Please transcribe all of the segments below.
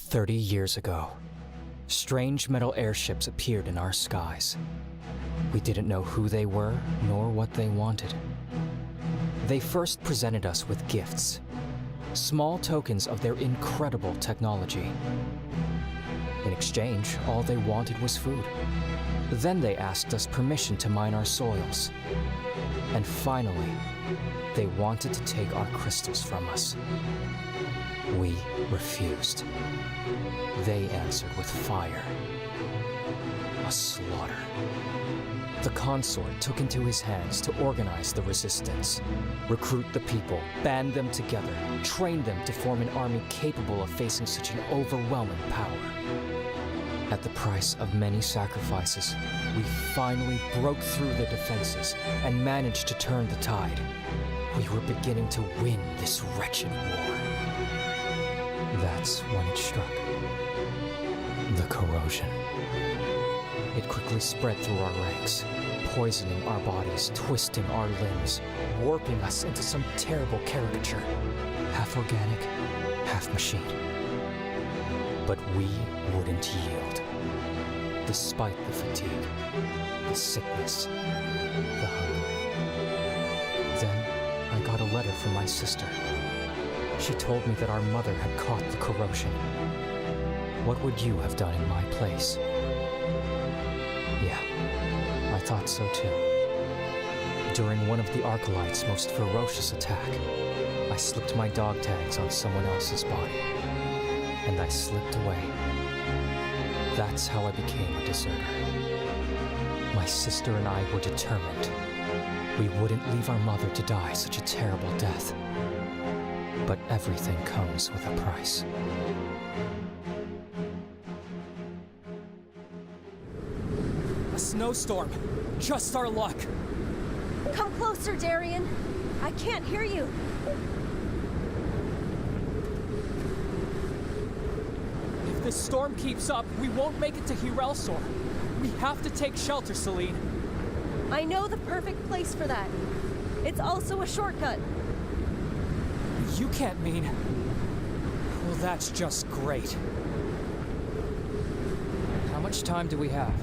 30 years ago, strange metal airships appeared in our skies. We didn't know who they were, nor what they wanted. They first presented us with gifts, small tokens of their incredible technology. In exchange, all they wanted was food. Then they asked us permission to mine our soils. And finally, they wanted to take our crystals from us. We refused. They answered with fire. A slaughter. The consort took into his hands to organize the resistance, recruit the people, band them together, train them to form an army capable of facing such an overwhelming power. At the price of many sacrifices, we finally broke through their defenses and managed to turn the tide. We were beginning to win this wretched war. That's when it struck. The corrosion. It quickly spread through our ranks, poisoning our bodies, twisting our limbs, warping us into some terrible caricature, half organic, half machine. But we wouldn't yield. Despite the fatigue, the sickness, the hunger. Then I got a letter from my sister. She told me that our mother had caught the corrosion. What would you have done in my place? Yeah, I thought so too. During one of the Arcalites' most ferocious attack, I slipped my dog tags on someone else's body, and I slipped away. That's how I became a deserter. My sister and I were determined. We wouldn't leave our mother to die such a terrible death. But everything comes with a price. A snowstorm. Just our luck. Come closer, Daryon. I can't hear you. If this storm keeps up, we won't make it to Hirelsor. We have to take shelter, Celine. I know the perfect place for that. It's also a shortcut. You can't mean... Well, that's just great. How much time do we have?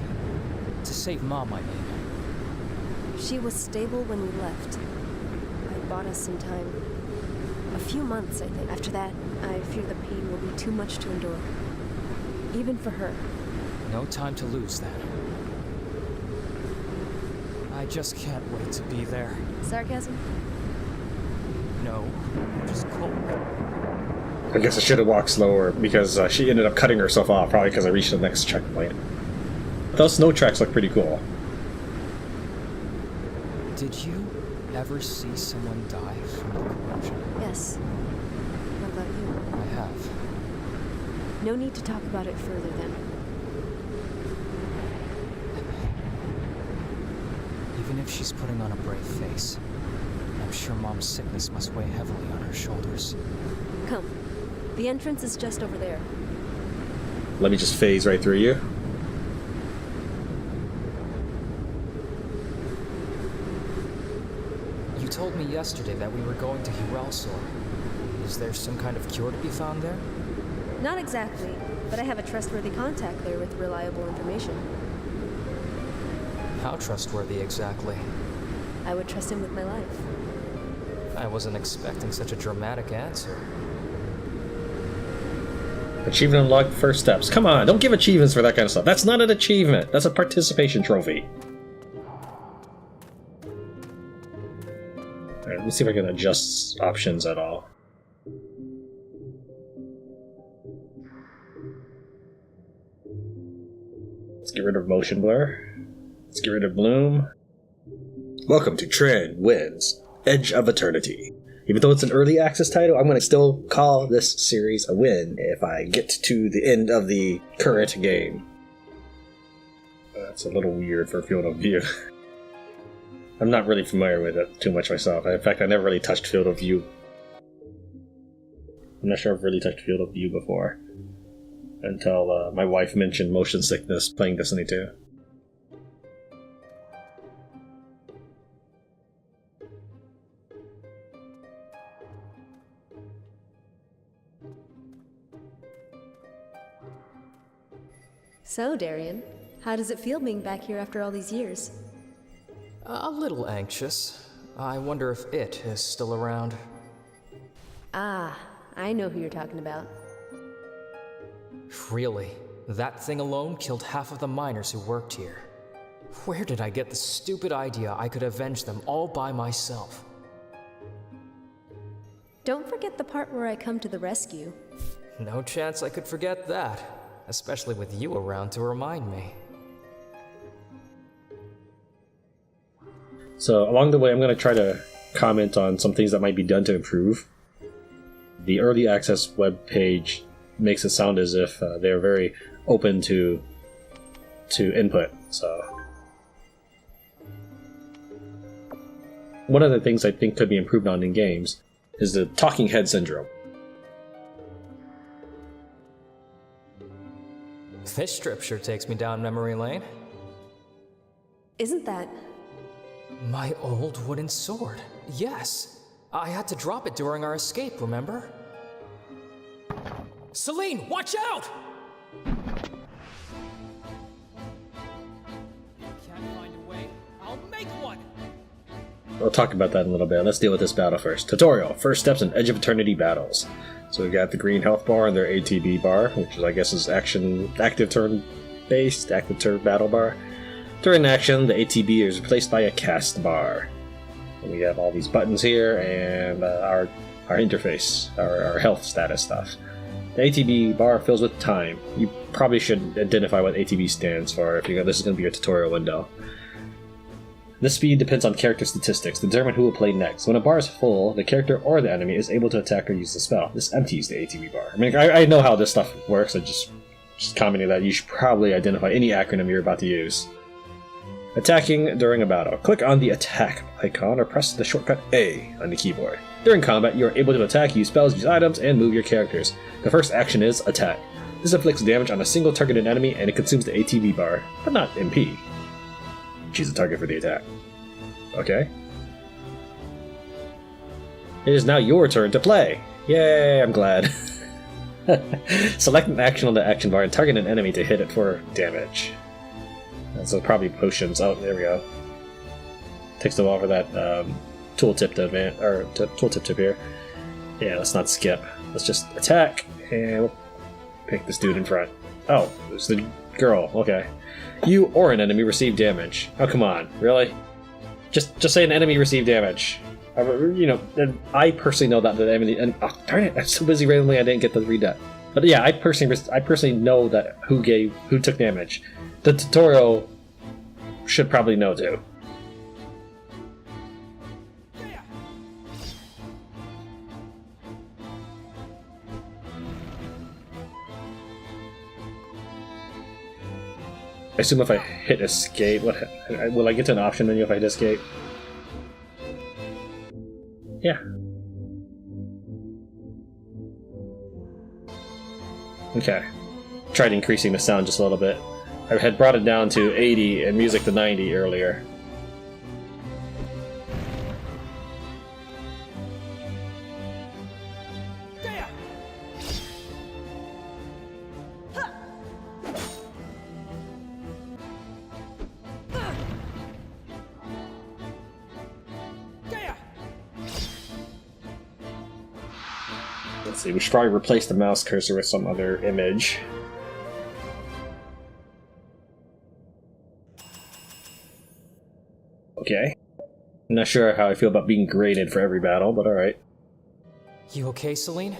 To save Mom, I mean. She was stable when we left. I bought us some time. A few months, I think. After that, I fear the pain will be too much to endure. Even for her. No time to lose, then. I just can't wait to be there. Sarcasm? No, just cold. I guess I should have walked slower because she ended up cutting herself off, probably because I reached the next checkpoint. Those snow tracks look pretty cool. Did you ever see someone die from the corrosion? Yes. What about you? I have. No need to talk about it further, then. Even if she's putting on a brave face, I'm sure Mom's sickness must weigh heavily on her shoulders. Come. The entrance is just over there. Let me just phase right through you. You told me yesterday that we were going to Hirelsor. Is there some kind of cure to be found there? Not exactly, but I have a trustworthy contact there with reliable information. How trustworthy exactly? I would trust him with my life. I wasn't expecting such a dramatic answer. Achievement unlocked, first steps. Come on, don't give achievements for that kind of stuff. That's not an achievement. That's a participation trophy. Alright, let me see if I can adjust options at all. Let's get rid of motion blur. Let's get rid of bloom. Welcome to Tran Wins Edge of Eternity. Even though it's an early access title, I'm going to still call this series a win if I get to the end of the current game. That's a little weird for Field of View. I'm not really familiar with it too much myself. In fact, I never really touched Field of View. I'm not sure I've really touched Field of View before. Until my wife mentioned motion sickness playing Destiny 2. So, Daryon, how does it feel being back here after all these years? A little anxious. I wonder if it is still around. Ah, I know who you're talking about. Really? That thing alone killed half of the miners who worked here. Where did I get the stupid idea I could avenge them all by myself? Don't forget the part where I come to the rescue. No chance I could forget that, especially with you around to remind me. So along the way, I'm going to try to comment on some things that might be done to improve. The early access web page makes it sound as if they're very open to input. So one of the things I think could be improved on in games is the talking head syndrome. This strip sure takes me down memory lane. Isn't that... My old wooden sword. Yes. I had to drop it during our escape, remember? Celine, watch out! Can't find a way. I'll make one! We'll talk about that in a little bit. Let's deal with this battle first. Tutorial. First steps in Edge of Eternity battles. So we've got the green health bar and their ATB bar, which is, I guess, is active turn based, active turn battle bar. During action, the ATB is replaced by a cast bar. And we have all these buttons here and our interface, our health status stuff. The ATB bar fills with time. You probably should identify what ATB stands for if you know this is going to be your tutorial window. This speed depends on character statistics to determine who will play next. When a bar is full, the character or the enemy is able to attack or use the spell. This empties the ATB bar. I mean, I know how this stuff works. I just commenting that you should probably identify any acronym you're about to use. Attacking during a battle. Click on the attack icon or press the shortcut A on the keyboard. During combat, you are able to attack, use spells, use items, and move your characters. The first action is attack. This inflicts damage on a single targeted enemy and it consumes the ATB bar, but not MP. Choose a target for the attack. Okay. It is now your turn to play. Yay, I'm glad. Select an action on the action bar and target an enemy to hit it for damage. So probably potions. Oh, there we go. Takes a while for that tooltip to advance, or tooltip tip here. Yeah, let's not skip. Let's just attack and we'll pick this dude in front. Oh, it's the girl. Okay. You or an enemy receive damage. Oh, come on, really? Just say an enemy received damage. You know, I personally know that the enemy. And oh, darn it! I'm so busy randomly I didn't get to read that. But yeah, I personally know that who took damage. The tutorial should probably know too. I assume if I hit escape, will I get to an option menu if I hit escape? Yeah. Okay. Tried increasing the sound just a little bit. I had brought it down to 80 and music to 90 earlier. Let's see, we should probably replace the mouse cursor with some other image. Okay. I'm not sure how I feel about being graded for every battle, but alright. You okay, Celine?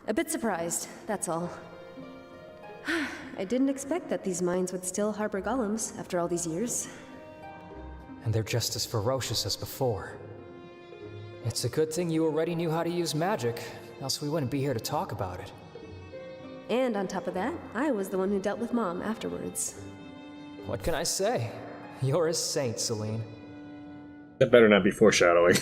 A bit surprised, that's all. I didn't expect that these mines would still harbor golems after all these years. And they're just as ferocious as before. It's a good thing you already knew how to use magic, else we wouldn't be here to talk about it. And on top of that, I was the one who dealt with Mom afterwards. What can I say? You're a saint, Celine. That better not be foreshadowing.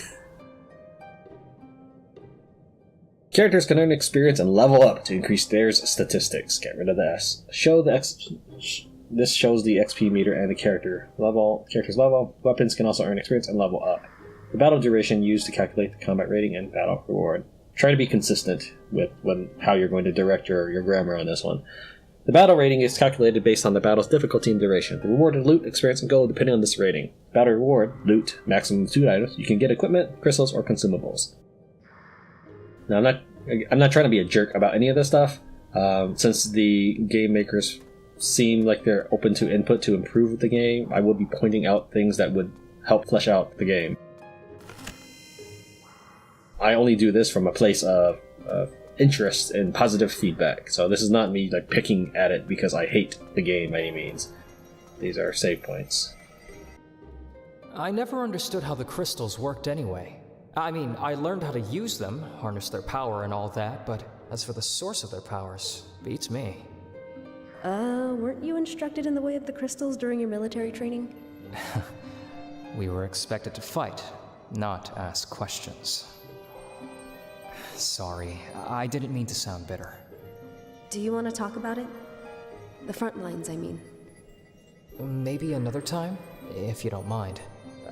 Characters can earn experience and level up to increase their statistics. Get rid of the S. This shows the XP meter and the character's level. Weapons can also earn experience and level up. The battle duration used to calculate the combat rating and battle reward. Try to be consistent with how you're going to direct your grammar on this one. The battle rating is calculated based on the battle's difficulty and duration. The rewarded loot, experience, and gold depending on this rating. Battle reward, loot, maximum 2 items. You can get equipment, crystals, or consumables. Now, I'm not trying to be a jerk about any of this stuff. Since the game makers seem like they're open to input to improve the game, I will be pointing out things that would help flesh out the game. I only do this from a place of interest and positive feedback, so this is not me like picking at it because I hate the game by any means. These are save points. I never understood how the crystals worked anyway. I mean, I learned how to use them, harness their power and all that, but as for the source of their powers, beats me. Weren't you instructed in the way of the crystals during your military training? We were expected to fight, not ask questions. Sorry, I didn't mean to sound bitter. Do you want to talk about it? The front lines, I mean. Maybe another time, if you don't mind.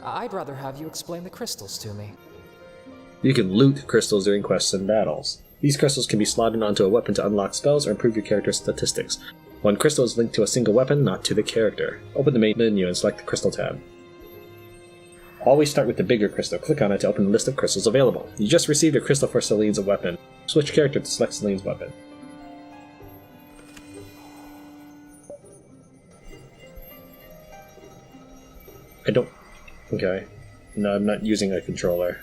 I'd rather have you explain the crystals to me. You can loot crystals during quests and battles. These crystals can be slotted onto a weapon to unlock spells or improve your character's statistics. One crystal is linked to a single weapon, not to the character. Open the main menu and select the crystal tab. Always start with the bigger crystal. Click on it to open the list of crystals available. You just received a crystal for Celine's weapon. Switch character to select Celine's weapon. Okay. No, I'm not using a controller.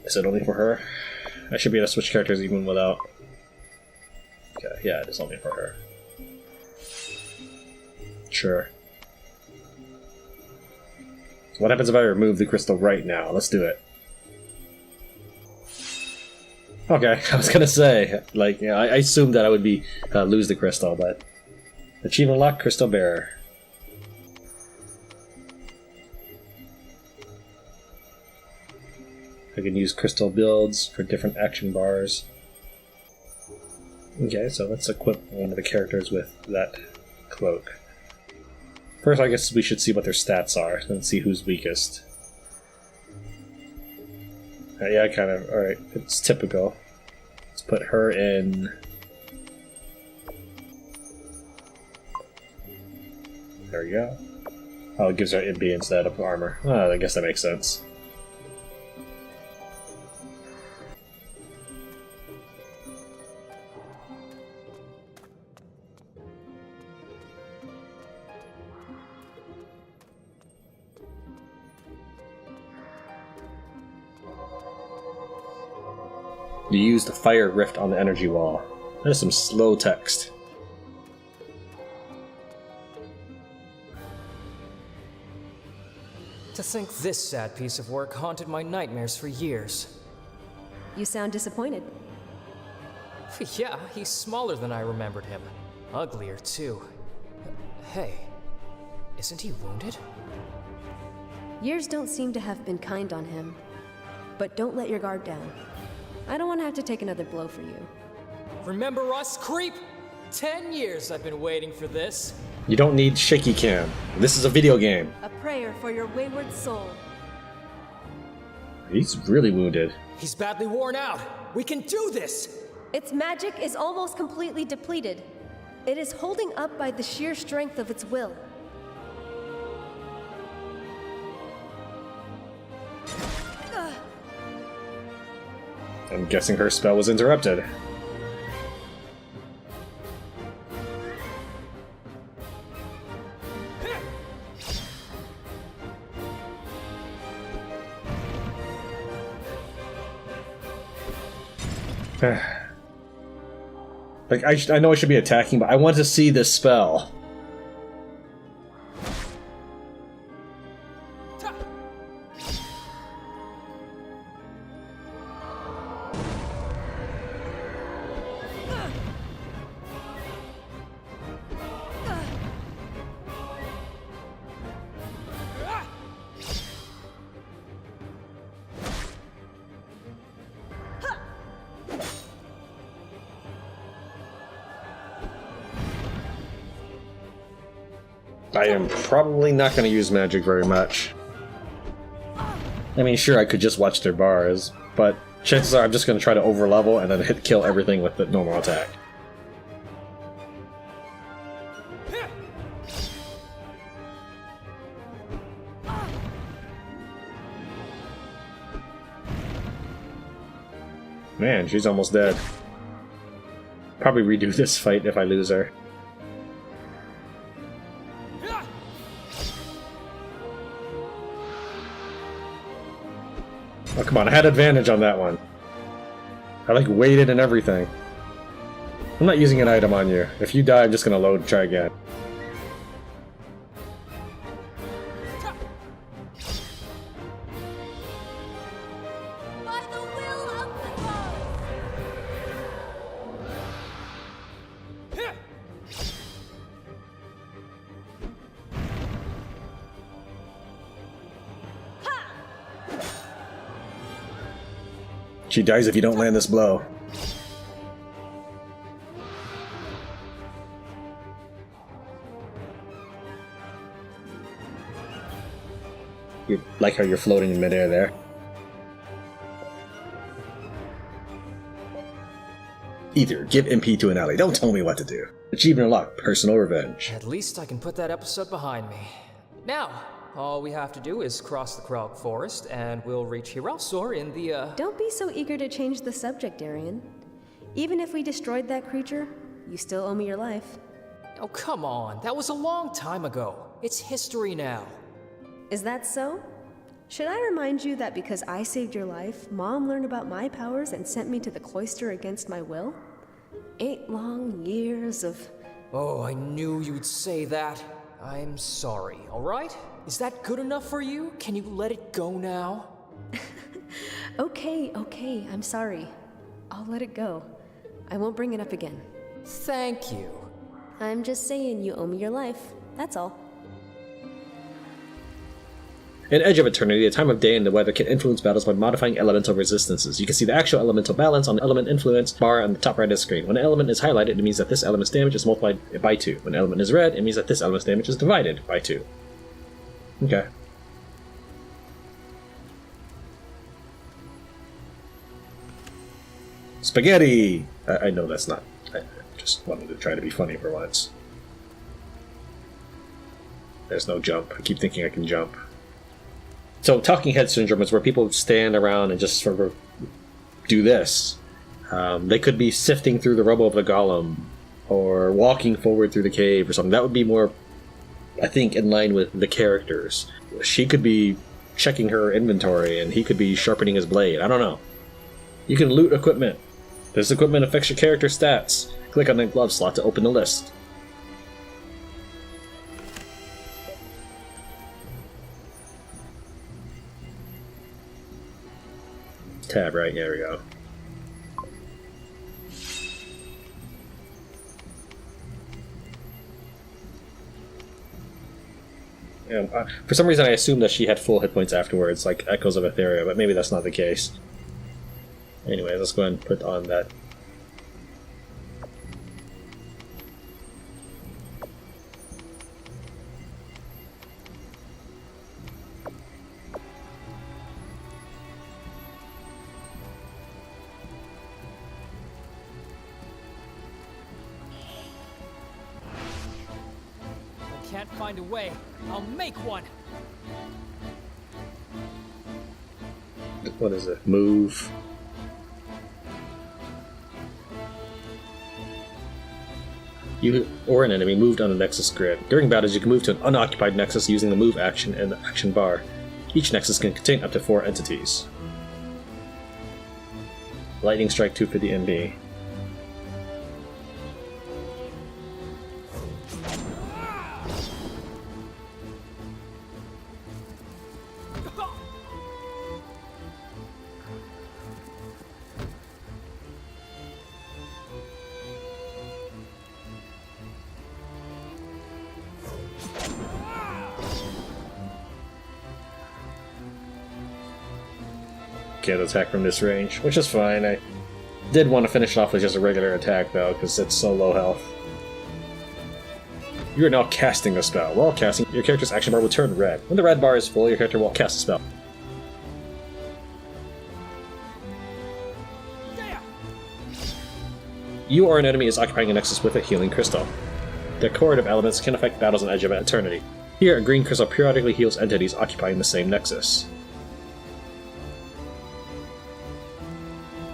Is it only for her? I should be able to switch characters even without... Okay, yeah, it is only for her. Sure. So what happens if I remove the crystal right now? Let's do it. Okay, I was gonna say, like, yeah, I assumed that I would be lose the crystal, but... Achievement unlocked, Crystal Bearer. I can use crystal builds for different action bars. Okay, so let's equip one of the characters with that cloak. First, I guess we should see what their stats are, and see who's weakest. Yeah, kind of. Alright, it's typical. Let's put her in... There we go. Oh, it gives her MP instead of armor. Oh, I guess that makes sense. You use the fire rift on the energy wall. That is some slow text. To think this sad piece of work haunted my nightmares for years. You sound disappointed. Yeah, he's smaller than I remembered him. Uglier, too. Hey, isn't he wounded? Years don't seem to have been kind on him. But don't let your guard down. I don't want to have to take another blow for you. Remember us, creep? 10 years I've been waiting for this. You don't need shaky cam. This is a video game. A prayer for your wayward soul. He's really wounded. He's badly worn out. We can do this! Its magic is almost completely depleted. It is holding up by the sheer strength of its will. I'm guessing her spell was interrupted. Like, I know I should be attacking, but I want to see this spell. I am probably not going to use magic very much. I mean, sure, I could just watch their bars, but chances are I'm just going to try to overlevel and then kill everything with the normal attack. Man, she's almost dead. Probably redo this fight if I lose her. Oh, come on, I had advantage on that one. I like waited and everything. I'm not using an item on you. If you die, I'm just gonna load and try again. By the will of the gods. She dies if you don't land this blow. You like how you're floating in midair there. Either give MP to an ally. Don't tell me what to do. Achievement unlocked. Personal revenge. At least I can put that episode behind me. Now, all we have to do is cross the Krog Forest, and we'll reach Hiralsor in the, Don't be so eager to change the subject, Daryon. Even if we destroyed that creature, you still owe me your life. Oh, come on. That was a long time ago. It's history now. Is that so? Should I remind you that because I saved your life, Mom learned about my powers and sent me to the cloister against my will? 8 long years of... Oh, I knew you'd say that. I'm sorry, alright? Is that good enough for you? Can you let it go now? Okay, I'm sorry. I'll let it go. I won't bring it up again. Thank you. I'm just saying you owe me your life. That's all. In Edge of Eternity, the time of day and the weather can influence battles by modifying elemental resistances. You can see the actual elemental balance on the element influence bar on the top right of the screen. When an element is highlighted, it means that this element's damage is multiplied by 2. When an element is red, it means that this element's damage is divided by 2. Okay. Spaghetti! I know that's not... I just wanted to try to be funny for once. There's no jump. I keep thinking I can jump. So talking head syndrome is where people stand around and just sort of do this. They could be sifting through the rubble of the golem or walking forward through the cave or something. That would be more, I think, in line with the characters. She could be checking her inventory and he could be sharpening his blade. I don't know. You can loot equipment. This equipment affects your character stats. Click on the glove slot to open the list. Tab, right? There we go. For some reason I assumed that she had full hit points afterwards, like Echoes of Etheria, but maybe that's not the case. Anyway, let's go ahead and put on that. Can't find a way. I'll make one. What is it? Move. You or an enemy moved on the Nexus grid. During battles, you can move to an unoccupied Nexus using the move action and the action bar. Each Nexus can contain up to 4 entities. Lightning Strike 250 MB. Can't attack from this range, which is fine. I did want to finish it off with just a regular attack though, because it's so low health. You are now casting a spell. While casting, your character's action bar will turn red. When the red bar is full, your character will cast a spell. You or an enemy is occupying a nexus with a healing crystal. Decorative elements can affect battles on Edge of Eternity. Here, a green crystal periodically heals entities occupying the same nexus.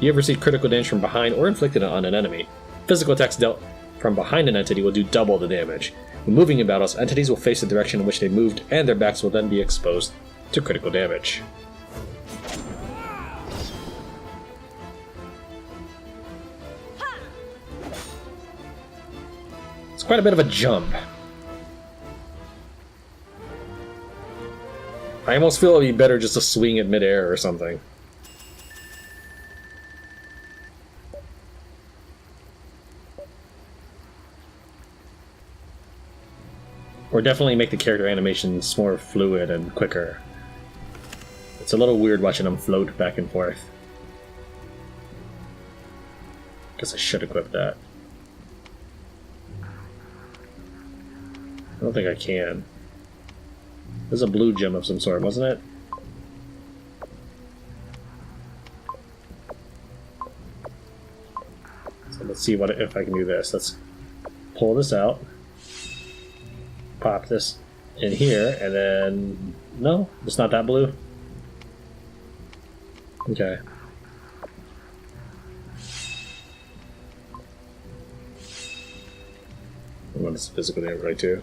You have received critical damage from behind or inflicted on an enemy. Physical attacks dealt from behind an entity will do double the damage. When moving in battles, entities will face the direction in which they moved, and their backs will then be exposed to critical damage. It's quite a bit of a jump. I almost feel it would be better just to swing at midair or something. Or definitely make the character animations more fluid and quicker. It's a little weird watching them float back and forth. Guess I should equip that. I don't think I can. There's a blue gem of some sort, wasn't it? So let's see if I can do this. Let's pull this out. Pop this in here, and then... No, it's not that blue. Okay. What is physical damage right too?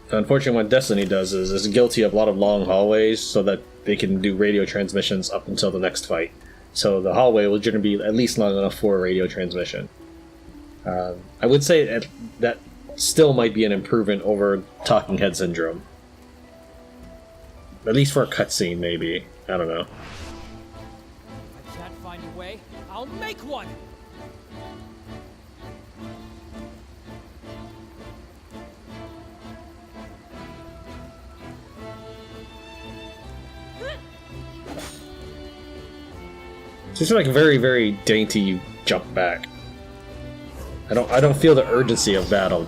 Unfortunately, what Destiny does is it's guilty of a lot of long hallways so that they can do radio transmissions up until the next fight. So the hallway will generally be at least long enough for a radio transmission. I would say that still might be an improvement over Talking Head Syndrome. At least for a cutscene, maybe. I don't know. If I can't find a way, I'll make one! It's just like very, very dainty jump back. I don't feel the urgency of battle.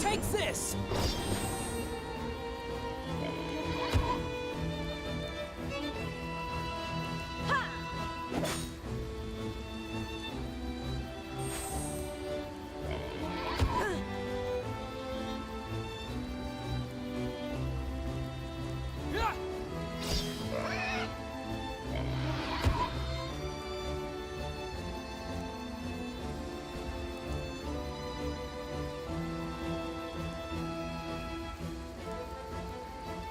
Take this!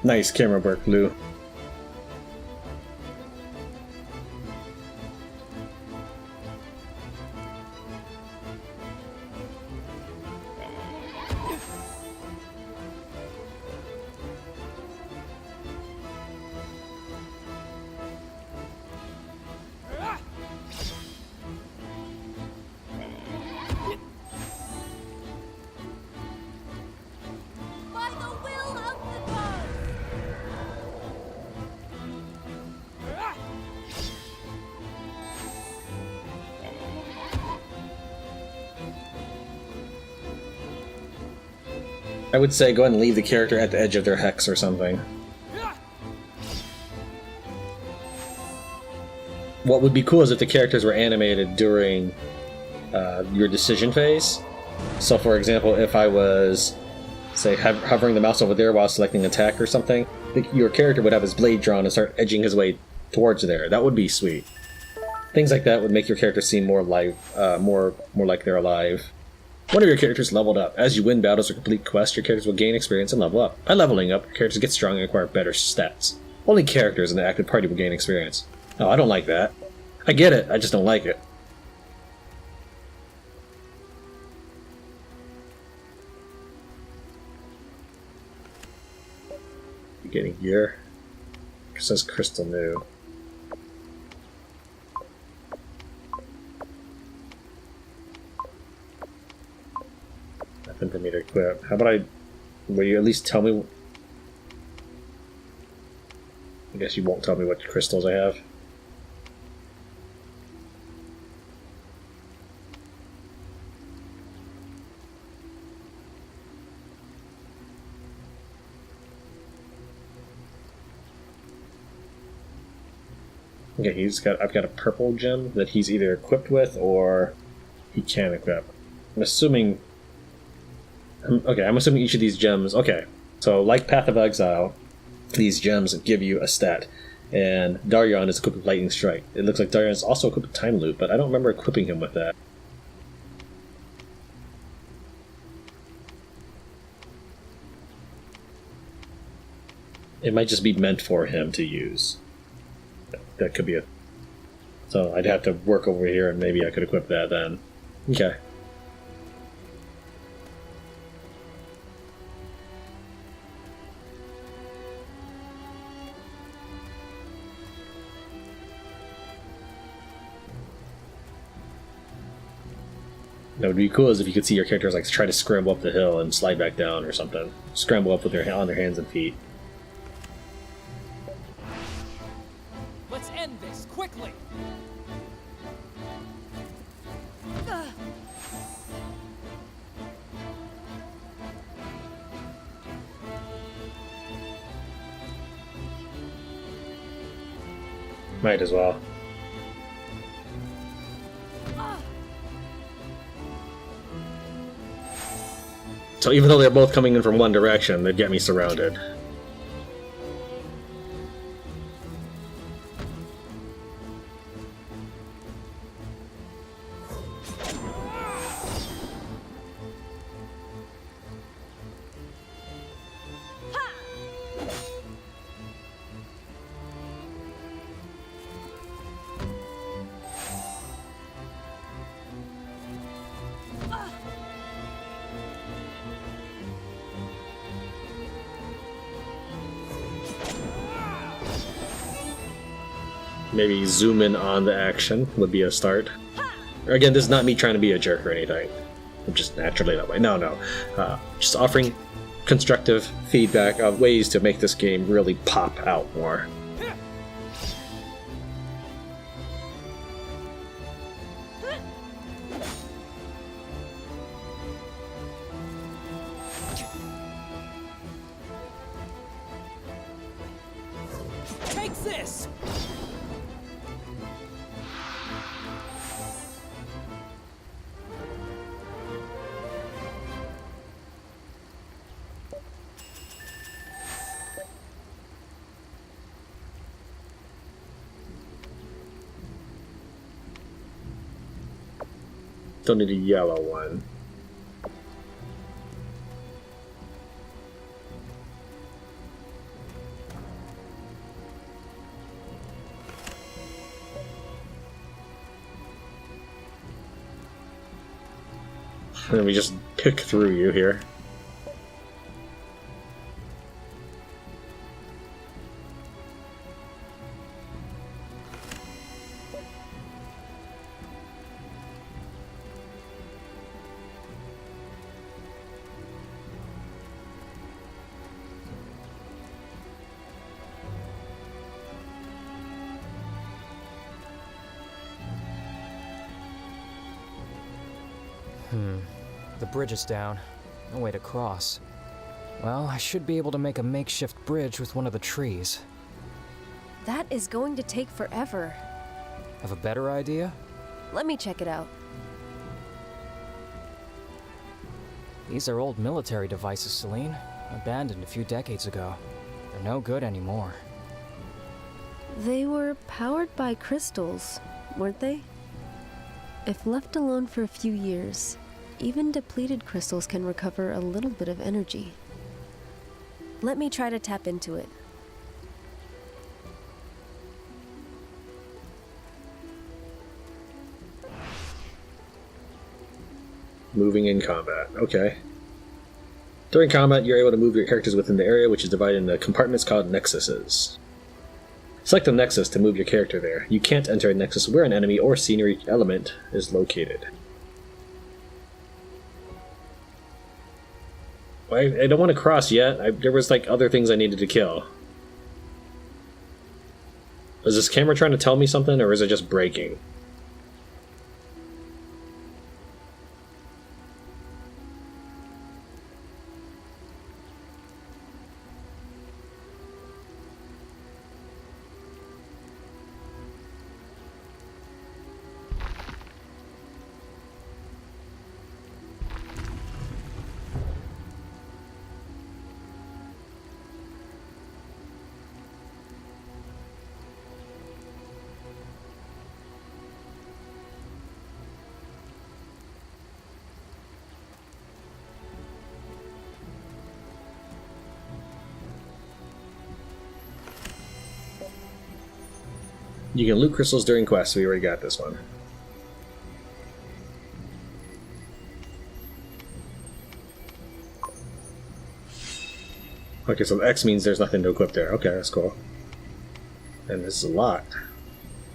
Nice camera work, Lou. By the will of the gods! I would say go ahead and leave the character at the edge of their hex or something. What would be cool is if the characters were animated during your decision phase. So for example, if I was, say, hovering the mouse over there while selecting attack or something, your character would have his blade drawn and start edging his way towards there. That would be sweet. Things like that would make your character seem more alive, more like they're alive. One of your characters leveled up. As you win battles or complete quests, your characters will gain experience and level up. By leveling up, your characters get stronger and acquire better stats. Only characters in the active party will gain experience. Oh, I don't like that. I get it, I just don't like it. Getting gear. It says crystal new. Nothing for me to equip. How about will you at least tell me? I guess you won't tell me what crystals I have. Okay, I've got a purple gem that he's either equipped with or he can equip. I'm assuming each of these gems, okay, so like Path of Exile, these gems give you a stat, and Daryon is equipped with Lightning Strike. It looks like Daryon is also equipped with Time Loop, but I don't remember equipping him with that. It might just be meant for him to use. That could be it. So I'd have to work over here and maybe I could equip that then. Okay. That would be cool is if you could see your characters like try to scramble up the hill and slide back down or something. Scramble up with on their hands and feet. Let's end this quickly. Might as well. So even though they're both coming in from one direction, they'd get me surrounded. Maybe zoom in on the action would be a start. Again, this is not me trying to be a jerk or anything. I'm just naturally that way. No. Just offering constructive feedback of ways to make this game really pop out more. Take this! Don't need a yellow one. Let me just pick through you here. The bridge is down. No way to cross. Well, I should be able to make a makeshift bridge with one of the trees. That is going to take forever. Have a better idea? Let me check it out. These are old military devices, Celine. Abandoned a few decades ago. They're no good anymore. They were powered by crystals, weren't they? If left alone for a few years, even depleted crystals can recover a little bit of energy. Let me try to tap into it. Moving in combat. Okay. During combat, you're able to move your characters within the area, which is divided into compartments called nexuses. Select a nexus to move your character there. You can't enter a nexus where an enemy or scenery element is located. I don't want to cross yet. There was like other things I needed to kill. Is this camera trying to tell me something, or is it just breaking? You can loot crystals during quests. We already got this one. Okay, so X means there's nothing to equip there. Okay, that's cool. And this is a lot.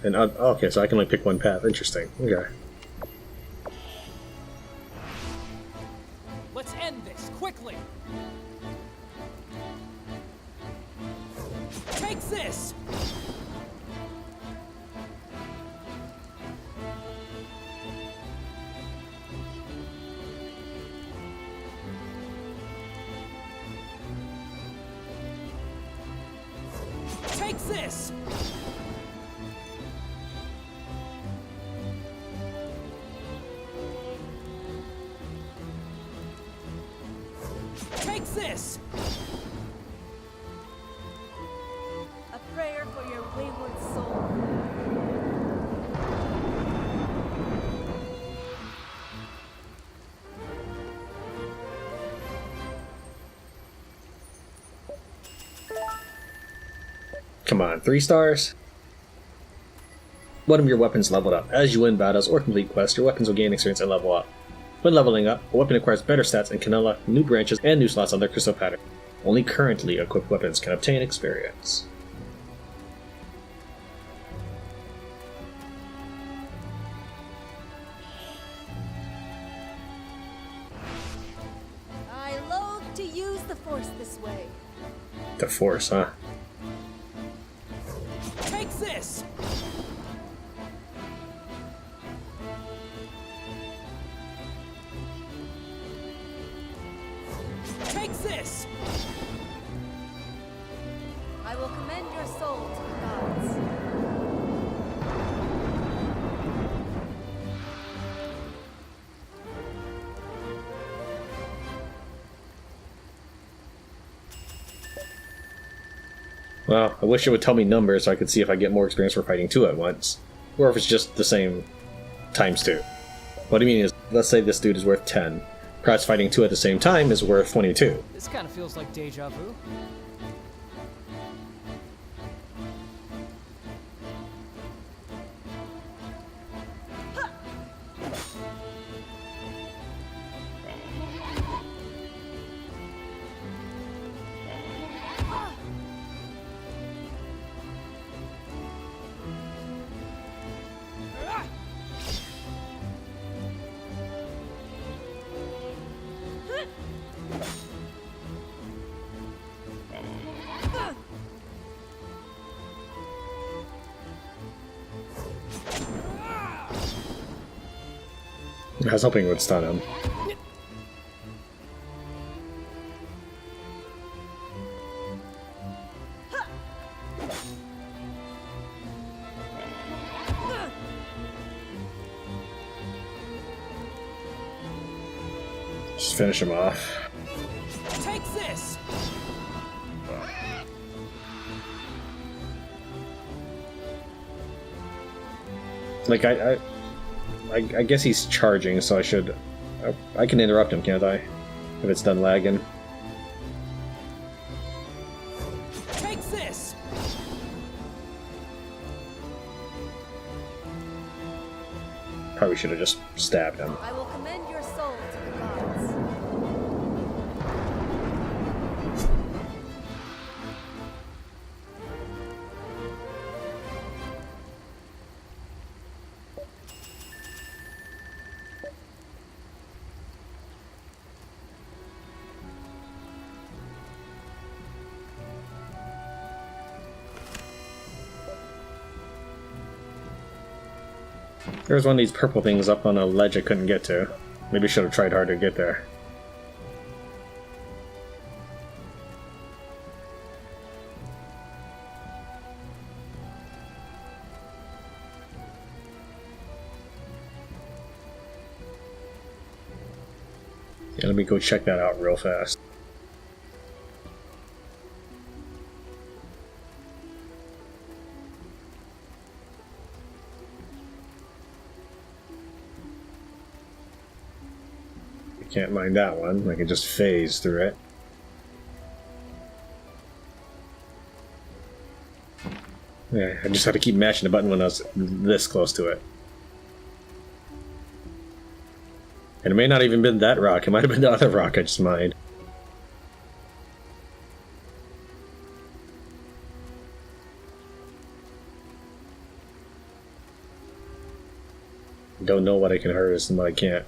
And okay, so I can only pick one path. Interesting. Okay. Let's end this quickly. Take this. Take this! Take this! A prayer for your wayward soul. Come on, 3 stars? One of your weapons leveled up. As you win battles or complete quests, your weapons will gain experience and level up. When leveling up, a weapon acquires better stats and can unlock new branches and new slots on their crystal pattern. Only currently equipped weapons can obtain experience. I loathe to use the Force this way. The Force, huh? Take this! Take this! I will commend your soul to the gods. Well, I wish it would tell me numbers so I could see if I get more experience for fighting 2 at once. Or if it's just the same times 2. What I mean is, let's say this dude is worth 10. Perhaps fighting 2 at the same time is worth 22. This kind of feels like deja vu. I was hoping it would stun him. Just finish him off. Take this! Like, I guess he's charging, so I should I can interrupt him, can't I? If it's done lagging. Take this! Probably should have just stabbed him. I will commend your soul to the gods. There's one of these purple things up on a ledge I couldn't get to. Maybe I should have tried harder to get there. Yeah, let me go check that out real fast. Can't mind that one. I can just phase through it. Yeah, I just had to keep mashing the button when I was this close to it. And it may not even been that rock. It might have been the other rock I just mined. Don't know what I can harvest and what I can't.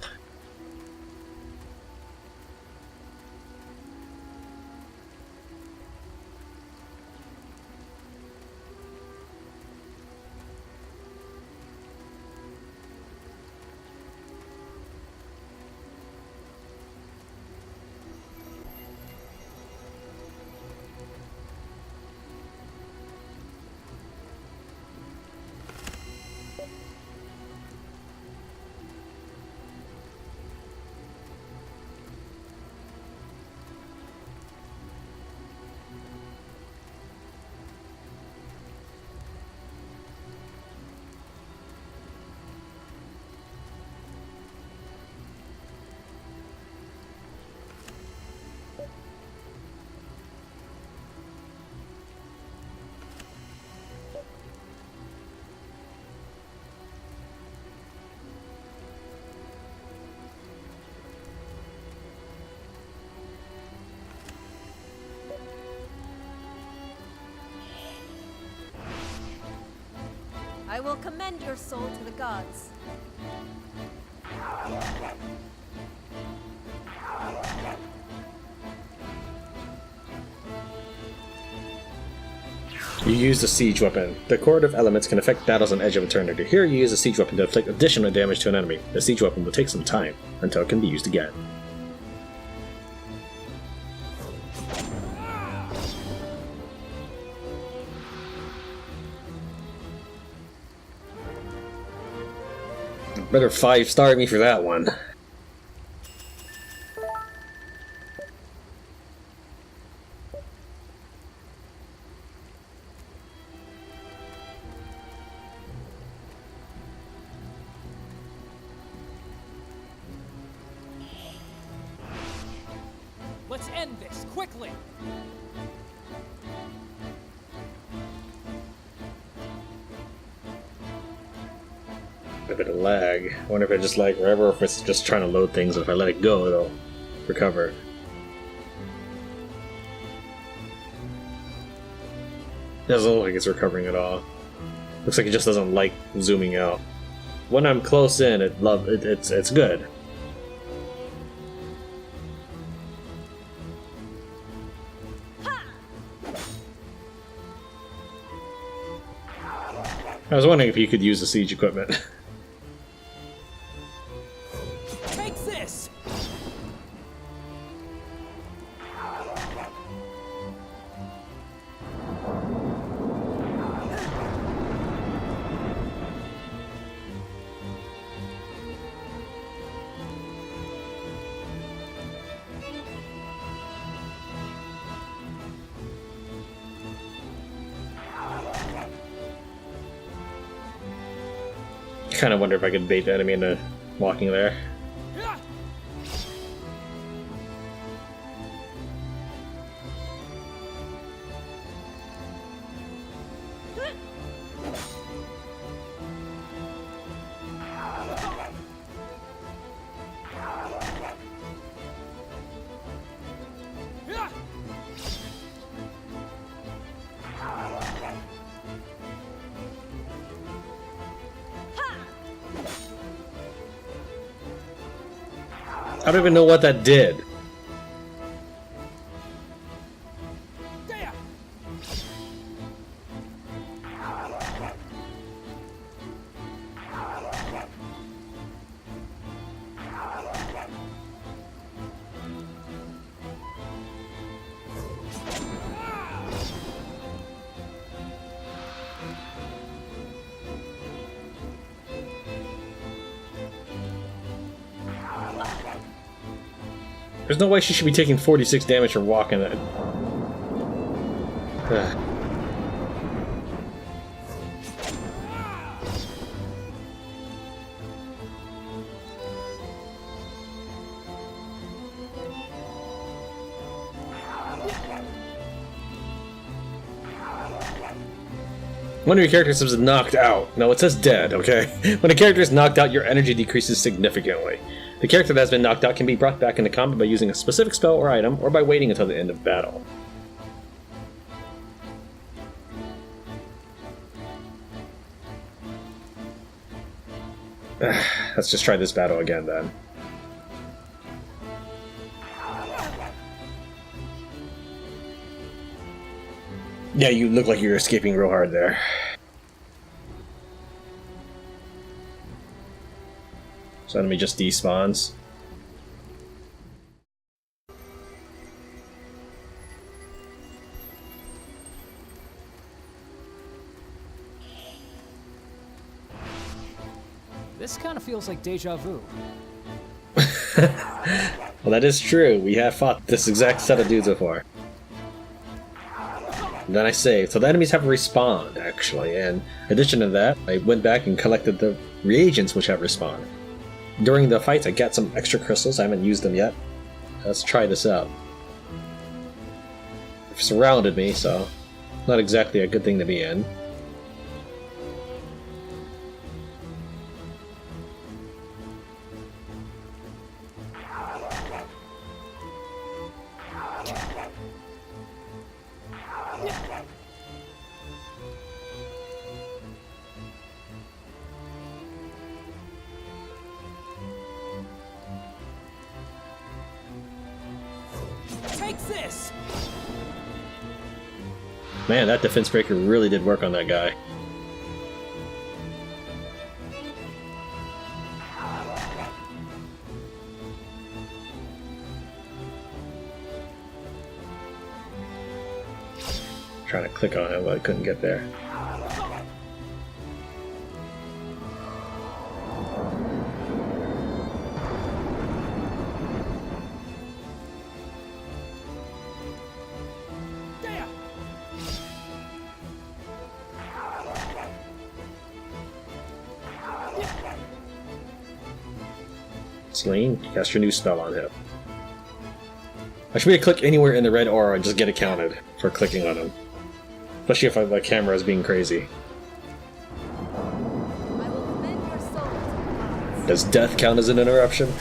I will commend your soul to the gods. You use the siege weapon. The Chord of Elements can affect battles on Edge of Eternity. Here you use the siege weapon to inflict additional damage to an enemy. The siege weapon will take some time until it can be used again. Better 5-star me for that one. Let's end this, quickly! A bit of lag. I wonder if it just lag forever or if it's just trying to load things, and if I let it go, it'll recover. It doesn't look like it's recovering at all. Looks like it just doesn't like zooming out. When I'm close in, it's good. I was wondering if you could use the siege equipment. Take this! Kind of wonder if I could bait the enemy into walking there. I don't even know what that did. There's no way she should be taking 46 damage from walking it. One of your characters is knocked out. No, it says dead, okay? When a character is knocked out, your energy decreases significantly. The character that has been knocked out can be brought back into combat by using a specific spell or item, or by waiting until the end of battle. Let's just try this battle again, then. Yeah, you look like you're escaping real hard there. So enemy just despawns. This kind of feels like deja vu. Well, that is true. We have fought this exact set of dudes before. And then I saved. So the enemies have respawned, actually. And in addition to that, I went back and collected the reagents which have respawned. During the fights, I got some extra crystals. I haven't used them yet. Let's try this out. They've surrounded me, so not exactly a good thing to be in. Take this! Man, that defense breaker really did work on that guy. Trying to click on him, but I couldn't get there. Celine, cast your new spell on him. I should be able to click anywhere in the red aura and just get it counted for clicking on him. Especially if the camera is being crazy. I will commend your soul to the gods. Does death count as an interruption?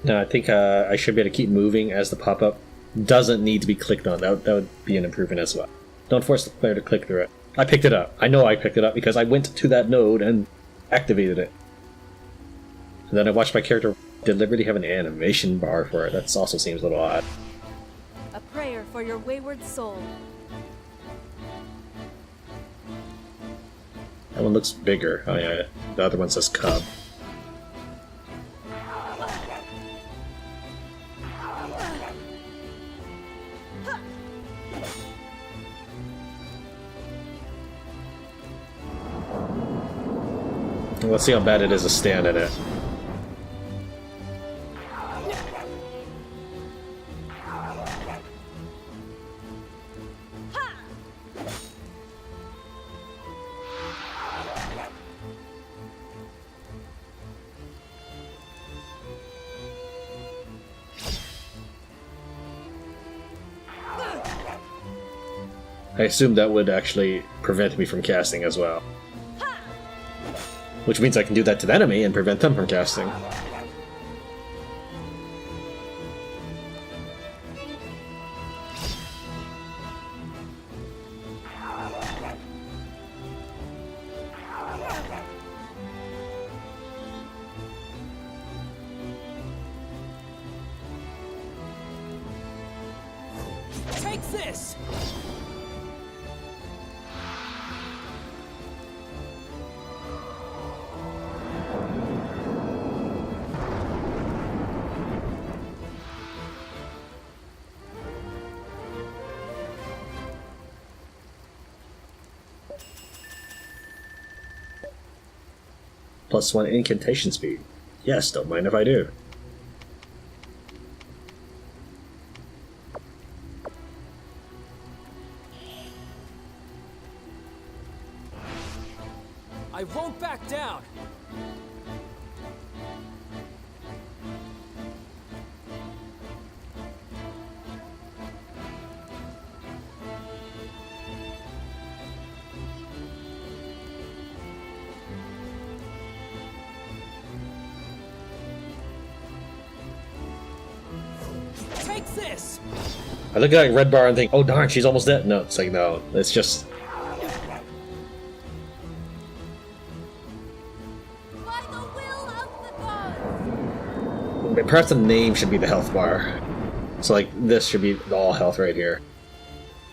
No, I think I should be able to keep moving as the pop-up doesn't need to be clicked on. That would be an improvement as well. Don't force the player to click through it. I picked it up. I know I picked it up because I went to that node and activated it. And then I watched my character deliberately have an animation bar for it. That also seems a little odd. A prayer for your wayward soul. That one looks bigger. Oh yeah, the other one says cub. Let's see how bad it is to stand in it. I assumed that would actually prevent me from casting as well. Which means I can do that to the enemy and prevent them from casting. Take this! +1 incantation speed. Yes, don't mind if I do. I won't back down! Take this! I look at that red bar and think, oh darn, she's almost dead. No, it's like, no, it's just... By the will of the gods! Perhaps the name should be the health bar. So like, this should be all health right here.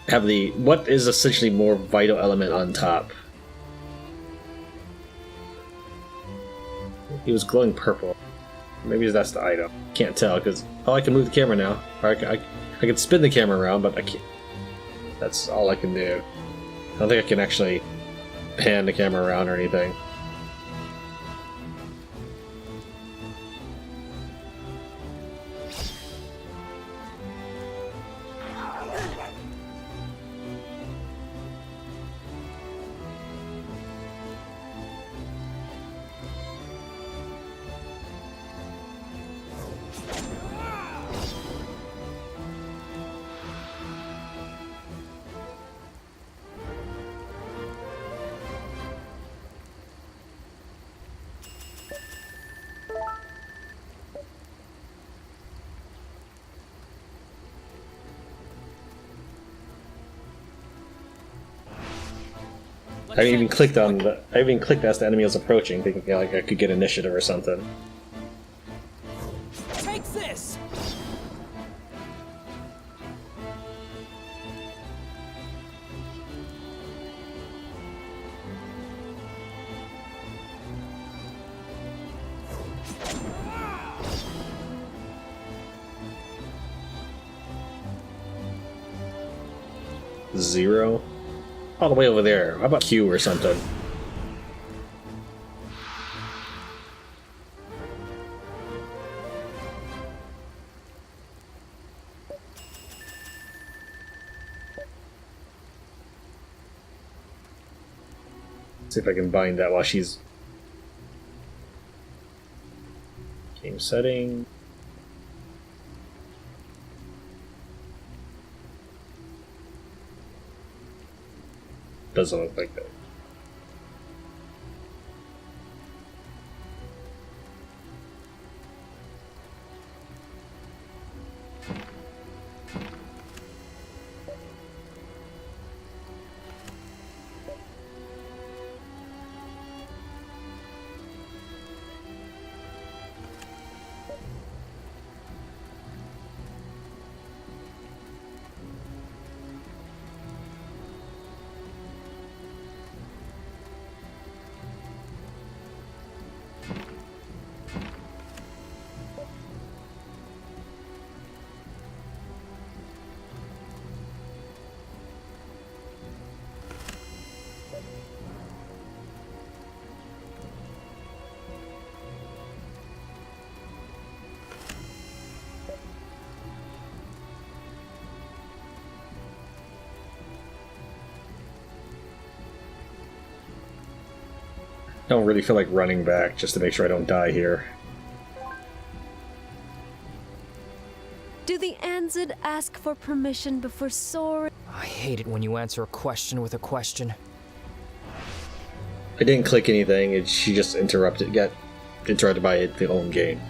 Have the, what is essentially more vital element on top? He was glowing purple. Maybe that's the item. Can't tell, because, oh, I can move the camera now. Or I can spin the camera around, but I can't. That's all I can do. I don't think I can actually pan the camera around or anything. I even clicked on the. I even clicked as the enemy was approaching, thinking like I could get initiative or something. Take this! Zero? All the way over there. How about Q or something? See if I can bind that while she's... Game setting... Doesn't look like that. I don't really feel like running back just to make sure I don't die here. Do the Anzid ask for permission before soaring? I hate it when you answer a question with a question. I didn't click anything. She just got interrupted by the own game.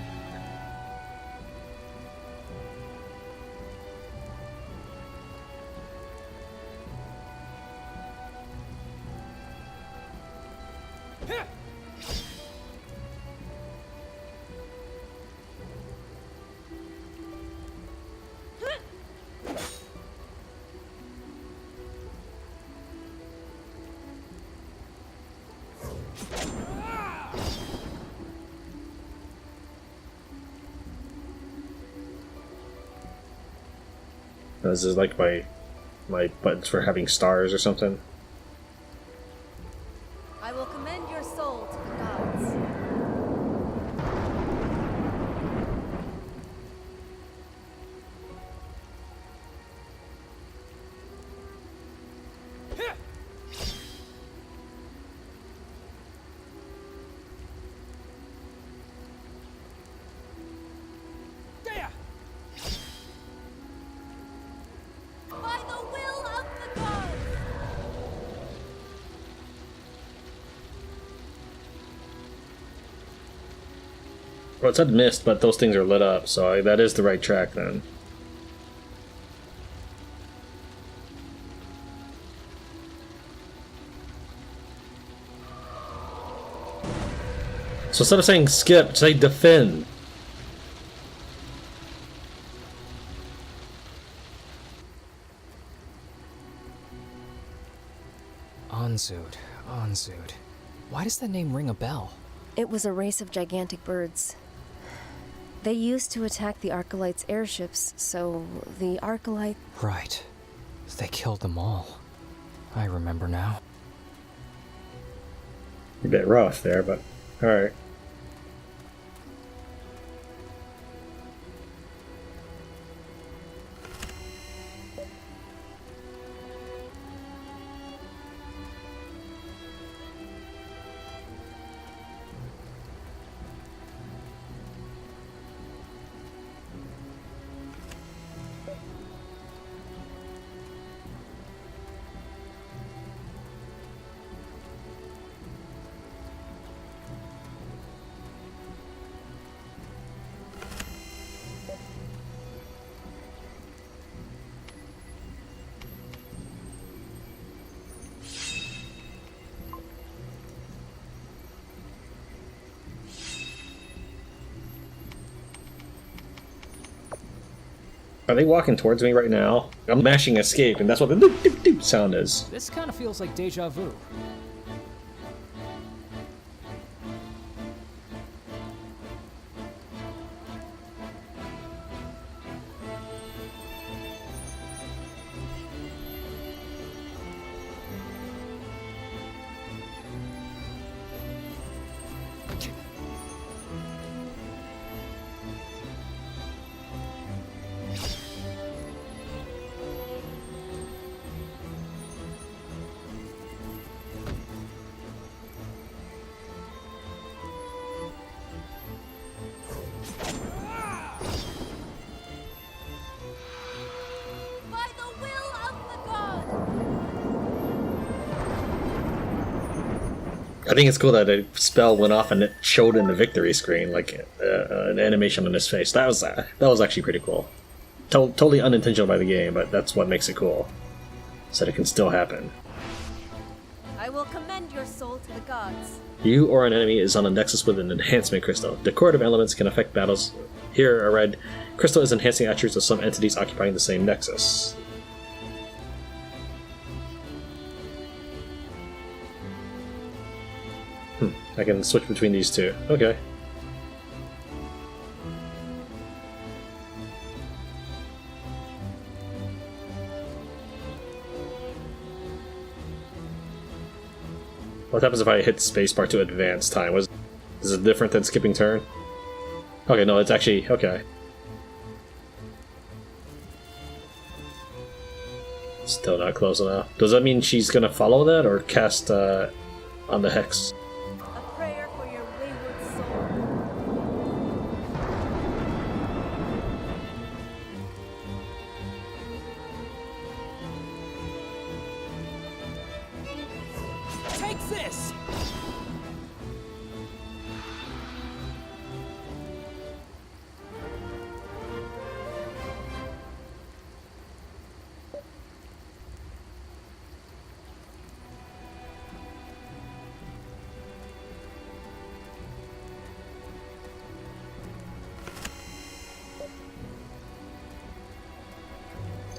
This is like my buttons for having stars or something. I will commend your soul to the gods. By the will of the gods! Well, it said mist, but those things are lit up, so that is the right track then. So instead of saying skip, say defend. Anzud. Why does that name ring a bell? It was a race of gigantic birds. They used to attack the Archelites' airships, so the Archelite... Right. They killed them all. I remember now. A bit rough there, but alright. Are they walking towards me right now? I'm mashing escape, and that's what the doop doop doop sound is. This kind of feels like deja vu. By the will of the gods! I think it's cool that a spell went off and it showed in the victory screen, like an animation on his face. That was actually pretty cool. Totally unintentional by the game, but that's what makes it cool. So that it can still happen. I will commend your soul to the gods. You or an enemy is on a nexus with an enhancement crystal. Decorative elements can affect battles. Here, a red crystal is enhancing attributes of some entities occupying the same nexus. I can switch between these two. Okay. What happens if I hit spacebar to advance time? Is it different than skipping turn? Okay, no, it's actually... okay. Still not close enough. Does that mean she's gonna follow that or cast on the hex? A prayer for your wayward soul. Take this!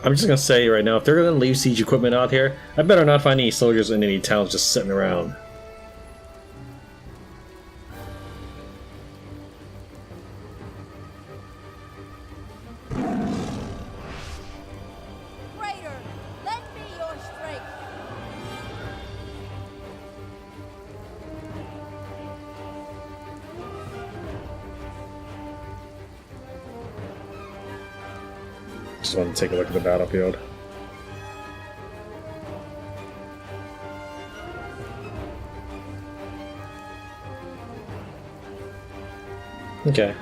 I'm just gonna say right now, if they're gonna leave siege equipment out here, I better not find any soldiers in any towns just sitting around. Raider, lend me your strength. Just want to take a look at the battlefield. Okay.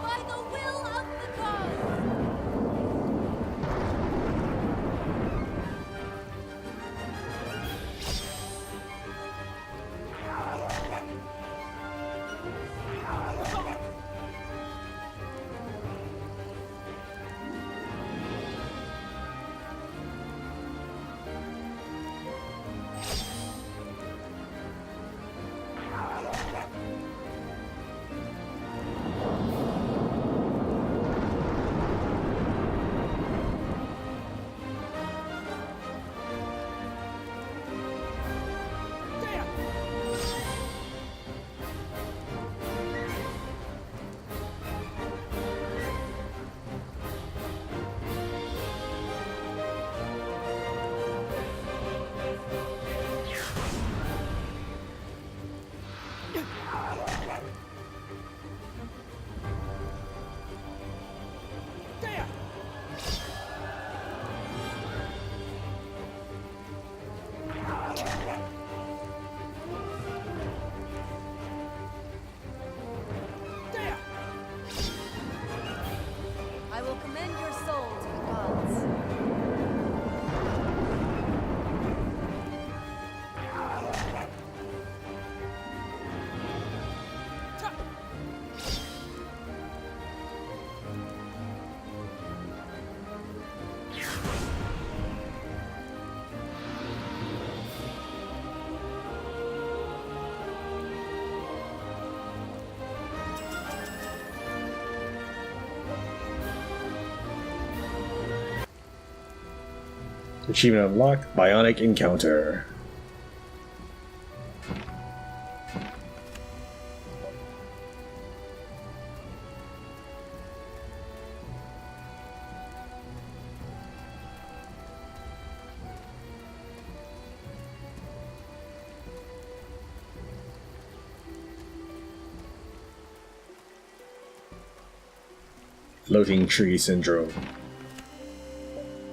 By the will of the gods. I will commend your soul to the gods. Achievement unlocked, Bionic Encounter. Floating Tree Syndrome.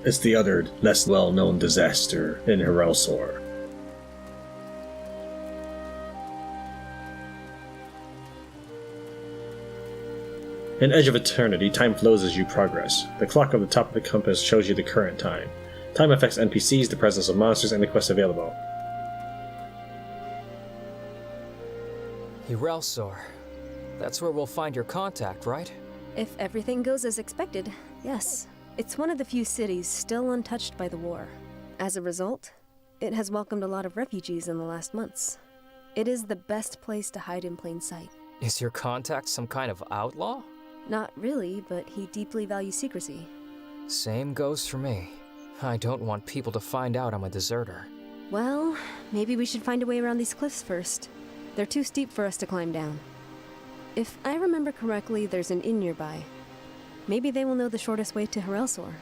It's the other, less well-known disaster in Herelsor. In Edge of Eternity, time flows as you progress. The clock on the top of the compass shows you the current time. Time affects NPCs, the presence of monsters, and the quests available. Herelsor. That's where we'll find your contact, right? If everything goes as expected, yes. It's one of the few cities still untouched by the war. As a result, it has welcomed a lot of refugees in the last months. It is the best place to hide in plain sight. Is your contact some kind of outlaw? Not really, but he deeply values secrecy. Same goes for me. I don't want people to find out I'm a deserter. Well, maybe we should find a way around these cliffs first. They're too steep for us to climb down. If I remember correctly, there's an inn nearby. Maybe they will know the shortest way to Harelsor.